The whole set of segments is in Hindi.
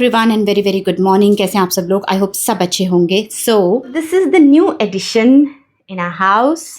Everyone and very very good morning. कैसे हैं आप सब लोग? आई होप सब अच्छे होंगे। So this is the new addition in our house.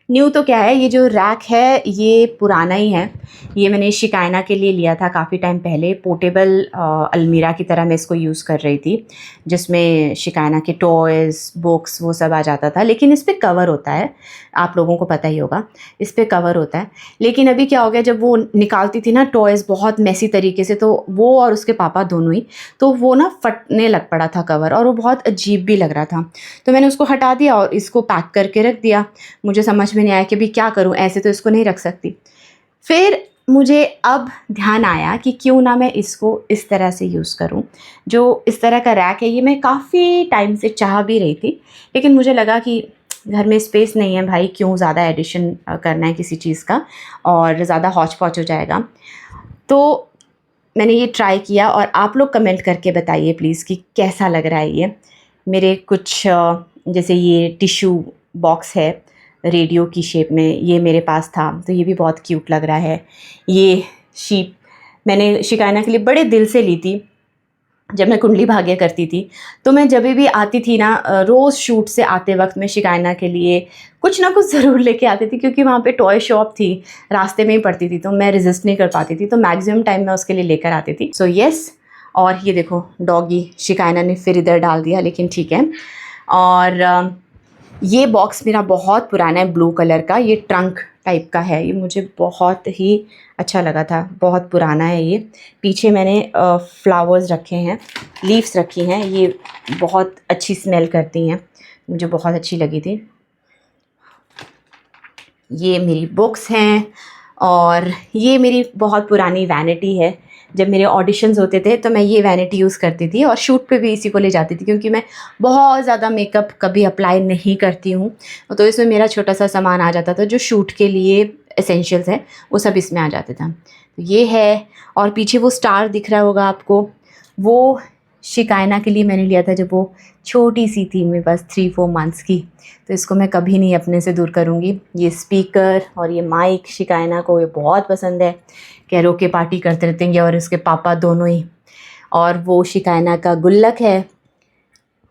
New तो क्या है, ये जो रैक है ये पुराना ही है। ये मैंने शिकायना के लिए लिया था काफ़ी टाइम पहले। पोर्टेबल अलमीरा की तरह मैं इसको यूज़ कर रही थी, जिसमें शिकायना के टॉयज़, बुक्स वो सब आ जाता था। लेकिन इस पर कवर होता है, आप लोगों को पता ही होगा, इस पर कवर होता है। लेकिन अभी क्या हो गया, जब वो निकालती थी ना टॉयज़ बहुत मैसी तरीके से, तो वो और उसके पापा दोनों ही, तो वो ना फटने लग पड़ा था कवर, और वो बहुत अजीब भी लग रहा था। तो मैंने उसको हटा दिया और इसको पैक करके रख दिया। मुझे समझ में नहीं आया कि भी क्या करूं, ऐसे तो इसको नहीं रख सकती। फिर मुझे अब ध्यान आया कि क्यों ना मैं इसको इस तरह से यूज़ करूं। जो इस तरह का रैक है ये मैं काफ़ी टाइम से चाह भी रही थी, लेकिन मुझे लगा कि घर में स्पेस नहीं है भाई, क्यों ज़्यादा एडिशन करना है किसी चीज़ का, और ज़्यादा हौच पौच हो जाएगा। तो मैंने ये ट्राई किया, और आप लोग कमेंट करके बताइए प्लीज़ कि कैसा लग रहा है ये। मेरे कुछ जैसे ये टिश्यू बॉक्स है रेडियो की शेप में, ये मेरे पास था, तो ये भी बहुत क्यूट लग रहा है। ये शीप मैंने शिकायना के लिए बड़े दिल से ली थी जब मैं कुंडली भाग्य करती थी। तो मैं जब भी आती थी ना, रोज़ शूट से आते वक्त मैं शिकायना के लिए कुछ ना कुछ ज़रूर लेके आती थी, क्योंकि वहाँ पे टॉय शॉप थी, रास्ते में ही पड़ती थी, तो मैं रेजिस्ट नहीं कर पाती थी, तो मैक्सिमम टाइम मैं उसके लिए लेकर आती थी। So yes. और ये देखो डॉगी शिकायना ने फिर इधर डाल दिया, लेकिन ठीक है। और ये बॉक्स मेरा बहुत पुराना है, ब्लू कलर का, ये ट्रंक टाइप का है। ये मुझे बहुत ही अच्छा लगा था, बहुत पुराना है ये। पीछे मैंने फ्लावर्स रखे हैं, लीव्स रखी हैं, ये बहुत अच्छी स्मेल करती हैं, मुझे बहुत अच्छी लगी थी। ये मेरी बुक्स हैं, और ये मेरी बहुत पुरानी वैनिटी है। जब मेरे ऑडिशंस होते थे तो मैं ये वैनिटी यूज़ करती थी, और शूट पे भी इसी को ले जाती थी, क्योंकि मैं बहुत ज़्यादा मेकअप कभी अप्लाई नहीं करती हूँ, तो इसमें मेरा छोटा सा सामान आ जाता था। जो शूट के लिए एसेंशियल्स है वो सब इसमें आ जाता था। तो ये है, और पीछे वो स्टार दिख रहा होगा आपको, वो शिकायना के लिए मैंने लिया था जब वो छोटी सी थी, मेरे पास 3-4 मंथ्स की। तो इसको मैं कभी नहीं अपने से दूर करूँगी। ये स्पीकर और ये माइक शिकायना को ये बहुत पसंद है, कैरोके पार्टी करते रहते हैं ये और इसके पापा दोनों ही। और वो शिकायना का गुल्लक है,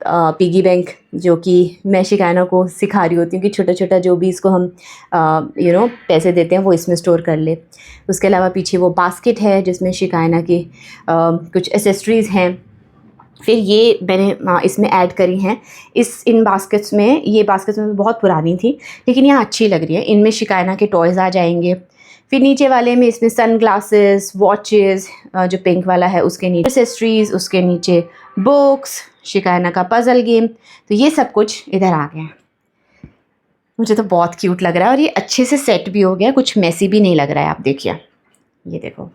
पिगी बैंक, जो कि मैं शिकायना को सिखा रही होती हूँ कि छोटा छोटा जो भी इसको हम पैसे देते हैं वो इसमें स्टोर कर ले। उसके अलावा पीछे वो बास्केट है जिसमें शिकायना की कुछ एसेसरीज़ हैं। फिर ये मैंने इसमें ऐड करी हैं, इन बास्केट्स में। ये बास्केट्स में बहुत पुरानी थी, लेकिन यहाँ अच्छी लग रही है। इनमें शिकायना के टॉयज़ आ जाएंगे। फिर नीचे वाले में इसमें सन ग्लासेस, वॉचेस, जो पिंक वाला है उसके नीचे एसेसरीज़, उसके नीचे बुक्स, शिकायना का पज़ल गेम। तो ये सब कुछ इधर आ गया। मुझे तो बहुत क्यूट लग रहा है, और ये अच्छे से सेट भी हो गया, कुछ मैसी भी नहीं लग रहा है। आप देखिए, ये देखो,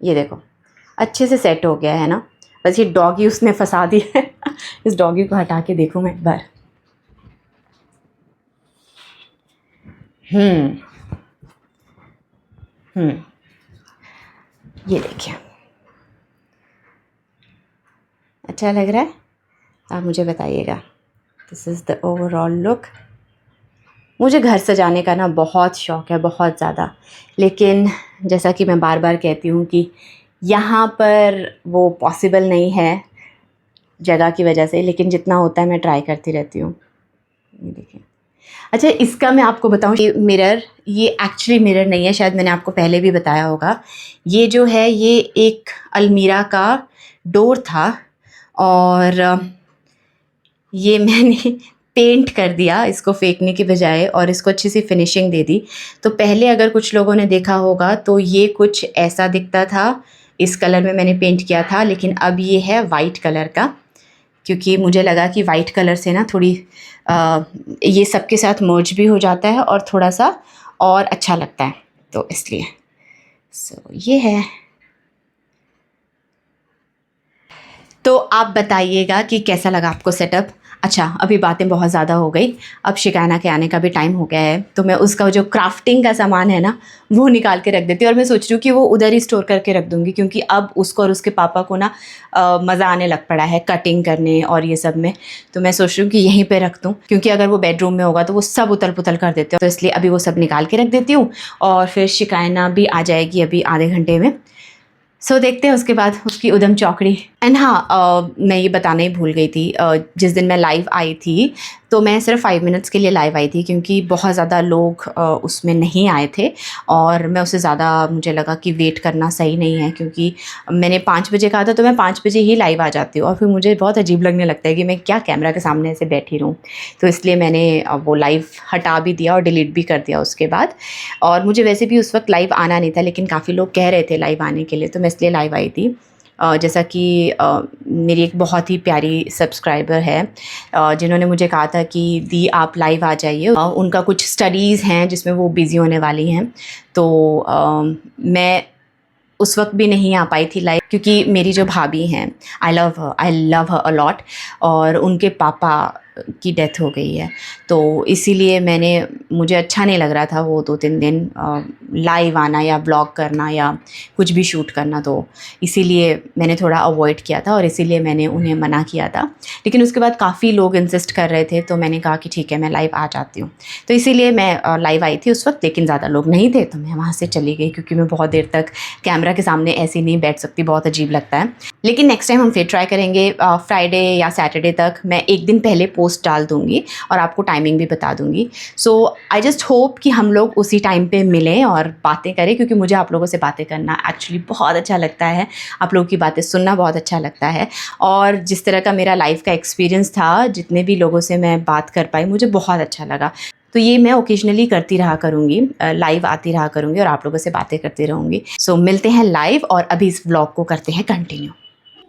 ये देखो, अच्छे से सेट हो गया है ना। बस ये डॉगी उसने फंसा दिया है। इस डॉगी को हटा के देखूँ मैं एक बार। ये देखिए, अच्छा लग रहा है? आप मुझे बताइएगा। This is the overall look. मुझे घर सजाने का ना बहुत शौक़ है, बहुत ज़्यादा। लेकिन जैसा कि मैं बार बार कहती हूँ कि यहाँ पर वो पॉसिबल नहीं है जगह की वजह से, लेकिन जितना होता है मैं ट्राई करती रहती हूँ। ये देखिए। अच्छा, इसका मैं आपको बताऊँ, ये मिरर, ये एक्चुअली मिरर नहीं है, शायद मैंने आपको पहले भी बताया होगा। ये जो है ये एक अलमीरा का डोर था, और ये मैंने पेंट कर दिया इसको फेंकने की बजाय, और इसको अच्छी सी फिनिशिंग दे दी। तो पहले अगर कुछ लोगों ने देखा होगा तो ये कुछ ऐसा दिखता था, इस कलर में मैंने पेंट किया था। लेकिन अब ये है वाइट कलर का, क्योंकि मुझे लगा कि वाइट कलर से ना थोड़ी ये सबके साथ मर्ज भी हो जाता है और थोड़ा सा और अच्छा लगता है, तो इसलिए। सो ये है। तो आप बताइएगा कि कैसा लगा आपको सेटअप। अच्छा, अभी बातें बहुत ज़्यादा हो गई, अब शिकायना के आने का भी टाइम हो गया है, तो मैं उसका जो क्राफ्टिंग का सामान है ना वो निकाल के रख देती हूँ। और मैं सोच रही हूँ कि वो उधर ही स्टोर करके रख दूँगी, क्योंकि अब उसको और उसके पापा को ना मज़ा आने लग पड़ा है कटिंग करने और ये सब में। तो मैं सोच रही हूँ कि यहीं पर रख दूँ, क्योंकि अगर वो बेडरूम में होगा तो वो सब उतल पुतल कर देते हैं। तो इसलिए अभी वो सब निकाल के रख देती हूँ, और फिर शिकायना भी आ जाएगी अभी आधे घंटे में। सो देखते हैं उसके बाद उसकी उधम चौकड़ी। एंड हाँ, मैं ये बताना ही भूल गई थी, जिस दिन मैं लाइव आई थी तो मैं सिर्फ 5 मिनट्स के लिए लाइव आई थी क्योंकि बहुत ज़्यादा लोग उसमें नहीं आए थे और मैं उससे ज़्यादा मुझे लगा कि वेट करना सही नहीं है, क्योंकि मैंने 5 बजे कहा था तो मैं 5 बजे ही लाइव आ जाती हूँ और फिर मुझे बहुत अजीब लगने लगता है कि मैं क्या कैमरा के सामने ऐसे बैठी रहूँ। तो इसलिए मैंने वो लाइव हटा भी दिया और डिलीट भी कर दिया उसके बाद। और मुझे वैसे भी उस वक्त लाइव आना नहीं था, लेकिन काफ़ी लोग कह रहे थे लाइव आने के लिए, तो मैं इसलिए लाइव आई थी। जैसा कि मेरी एक बहुत ही प्यारी सब्सक्राइबर है जिन्होंने मुझे कहा था कि दी आप लाइव आ जाइए, उनका कुछ स्टडीज़ हैं जिसमें वो बिज़ी होने वाली हैं। तो मैं उस वक्त भी नहीं आ पाई थी लाइव क्योंकि मेरी जो भाभी हैं, I love her a lot, और उनके पापा की डेथ हो गई है। तो इसीलिए मुझे अच्छा नहीं लग रहा था वो 2-3 दिन लाइव आना या ब्लॉग करना या कुछ भी शूट करना, तो इसीलिए मैंने थोड़ा अवॉइड किया था और इसीलिए मैंने उन्हें मना किया था। लेकिन उसके बाद काफ़ी लोग इंसिस्ट कर रहे थे तो मैंने कहा कि ठीक है मैं लाइव आ जाती हूँ। तो इसीलिए मैं लाइव आई थी उस वक्त, लेकिन ज़्यादा लोग नहीं थे तो मैं वहाँ से चली गई क्योंकि मैं बहुत देर तक कैमरा के सामने ऐसे नहीं बैठ सकती, बहुत अजीब लगता है। लेकिन नेक्स्ट टाइम हम फिर ट्राई करेंगे। फ्राइडे या सैटरडे तक मैं एक दिन पहले पोस्ट डाल दूँगी और आपको टाइमिंग भी बता दूँगी। सो आई जस्ट होप कि हम लोग उसी टाइम पे मिलें और बातें करें, क्योंकि मुझे आप लोगों से बातें करना एक्चुअली बहुत अच्छा लगता है, आप लोगों की बातें सुनना बहुत अच्छा लगता है। और जिस तरह का मेरा लाइफ का एक्सपीरियंस था, जितने भी लोगों से मैं बात कर पाई, मुझे बहुत अच्छा लगा। तो ये मैं ओकेजनली करती रहा करूँगी, लाइव आती रहा करूँगी और आप लोगों से बातें करती रहूँगी। सो मिलते हैं लाइव और अभी इस व्लॉग को करते हैं कंटिन्यू।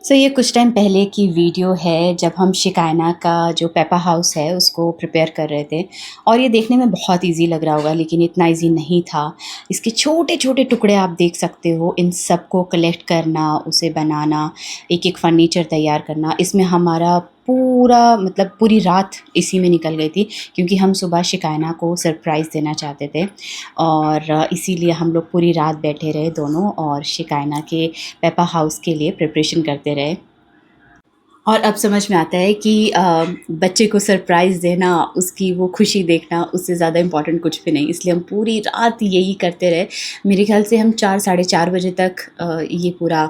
सो ये कुछ टाइम पहले की वीडियो है जब हम शिकायना का जो पेपा हाउस है उसको प्रिपेयर कर रहे थे। और ये देखने में बहुत इजी लग रहा होगा, लेकिन इतना इजी नहीं था। इसके छोटे छोटे टुकड़े आप देख सकते हो, इन सब को कलेक्ट करना, उसे बनाना, एक एक फर्नीचर तैयार करना, इसमें हमारा पूरी रात इसी में निकल गई थी, क्योंकि हम सुबह शिकायना को सरप्राइज़ देना चाहते थे। और इसीलिए हम लोग पूरी रात बैठे रहे दोनों और शिकायना के पेपा हाउस के लिए प्रिपरेशन करते रहे। और अब समझ में आता है कि बच्चे को सरप्राइज़ देना, उसकी वो खुशी देखना, उससे ज़्यादा इम्पॉर्टेंट कुछ भी नहीं। इसलिए हम पूरी रात यही करते रहे। मेरे ख़्याल से हम 4 साढ़े 4 बजे तक ये पूरा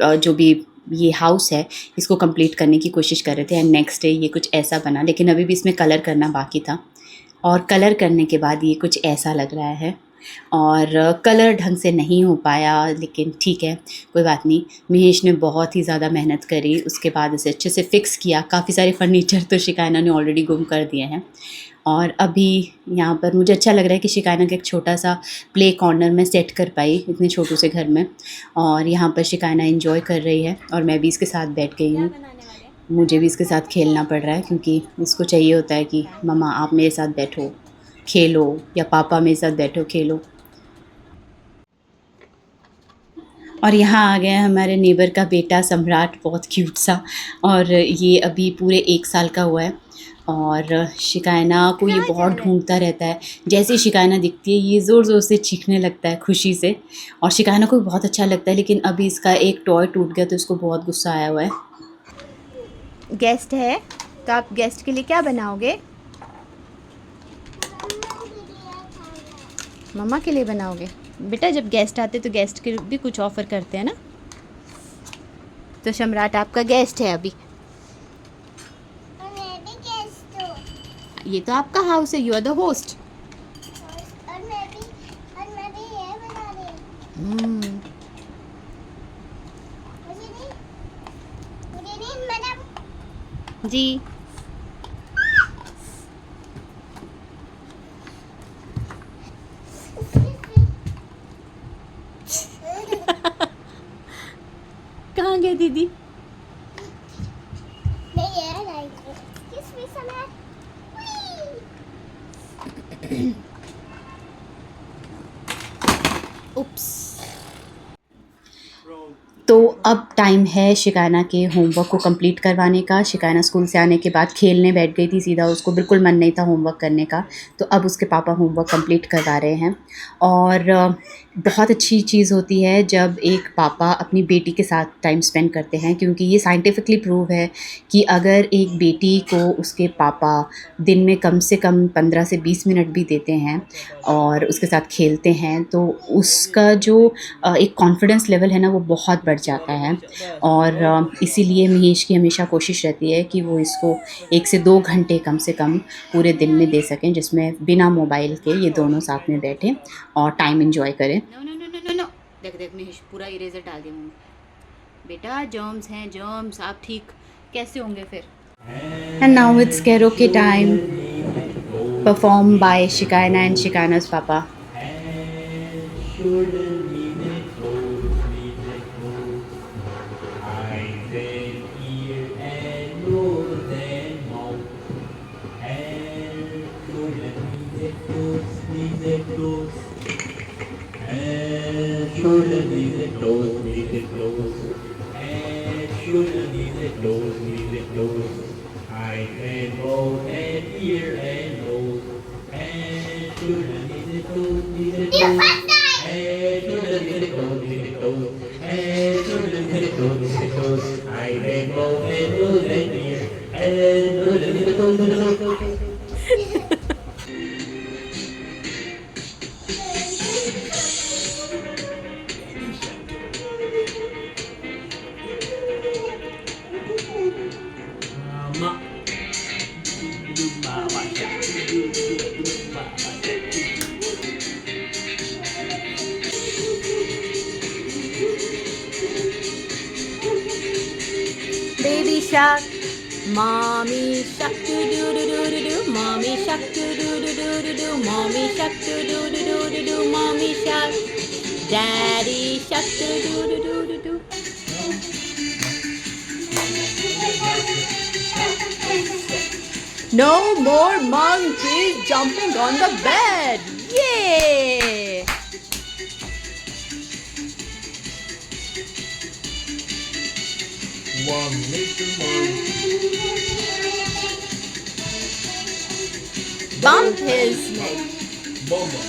जो भी ये हाउस है इसको कंप्लीट करने की कोशिश कर रहे थे। एंड नेक्स्ट डे ये कुछ ऐसा बना, लेकिन अभी भी इसमें कलर करना बाकी था। और कलर करने के बाद ये कुछ ऐसा लग रहा है। और कलर ढंग से नहीं हो पाया, लेकिन ठीक है, कोई बात नहीं। महेश ने बहुत ही ज़्यादा मेहनत करी, उसके बाद इसे अच्छे से फ़िक्स किया। काफ़ी सारे फर्नीचर तो शिकायना ने ऑलरेडी गुम कर दिए हैं। और अभी यहाँ पर मुझे अच्छा लग रहा है कि शिकायना का एक छोटा सा प्ले कॉर्नर में सेट कर पाई इतने छोटू से घर में। और यहाँ पर शिकायना एंजॉय कर रही है और मैं भी इसके साथ बैठ गई हूँ। मुझे भी इसके साथ खेलना पड़ रहा है क्योंकि इसको चाहिए होता है कि मम्मा आप मेरे साथ बैठो खेलो, या पापा मेरे साथ बैठो खेलो। और यहाँ आ गया हमारे नेबर का बेटा सम्राट, बहुत क्यूट सा। और ये अभी पूरे 1 साल का हुआ है। और शिकायना को ये बहुत ढूंढता रहता है। जैसे ही शिकायना दिखती है ये ज़ोर ज़ोर से चीखने लगता है खुशी से। और शिकायना को भी बहुत अच्छा लगता है, लेकिन अभी इसका एक टॉय टूट गया तो इसको बहुत गुस्सा आया हुआ है। गेस्ट है तो आप गेस्ट के लिए क्या बनाओगे? मम्मा के लिए बनाओगे? बेटा जब गेस्ट आते तो गेस्ट के भी कुछ ऑफ़र करते हैं ना। तो सम्राट आपका गेस्ट है अभी। ये तो आपका हाउस है, यू आर द होस्ट। जी कहाँ गए दीदी? उप्स। तो अब टाइम है शिकायना के होमवर्क को कंप्लीट करवाने का। शिकायना स्कूल से आने के बाद खेलने बैठ गई थी सीधा, उसको बिल्कुल मन नहीं था होमवर्क करने का। तो अब उसके पापा होमवर्क कंप्लीट करवा रहे हैं। और बहुत अच्छी चीज़ होती है जब एक पापा अपनी बेटी के साथ टाइम स्पेंड करते हैं, क्योंकि ये साइंटिफिकली प्रूव है कि अगर एक बेटी को उसके पापा दिन में कम से कम 15 से 20 मिनट भी देते हैं और उसके साथ खेलते हैं, तो उसका जो एक कॉन्फिडेंस लेवल है ना, वो बहुत बढ़ जाता है। और इसीलिए महेश की हमेशा कोशिश रहती है कि वो इसको 1 से 2 घंटे कम से कम पूरे दिन में दे सकें, जिसमें बिना मोबाइल के ये दोनों साथ में बैठें और टाइम एंजॉय करें। No no no no no no, देख देख महेश पूरा इरेजर डाल दिया मुँह में। बेटा जर्म्स हैं जर्म्स, आप ठीक कैसे होंगे फिर। And now it's karaoke time, perform by शिकायना एंड शिकायना's पापा। Baby shark, mommy shark, do do do do do do, mommy shark, do do do do do do, mommy shark, do do do do do do, mommy shark, daddy shark, do do do do do do. No more monkeys jumping on the bed. Yay! One little monkey. Bump his neck. Mama,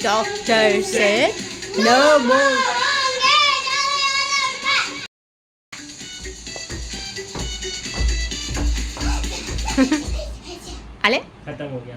Doctor said no more. Ale? खत्म हो गया।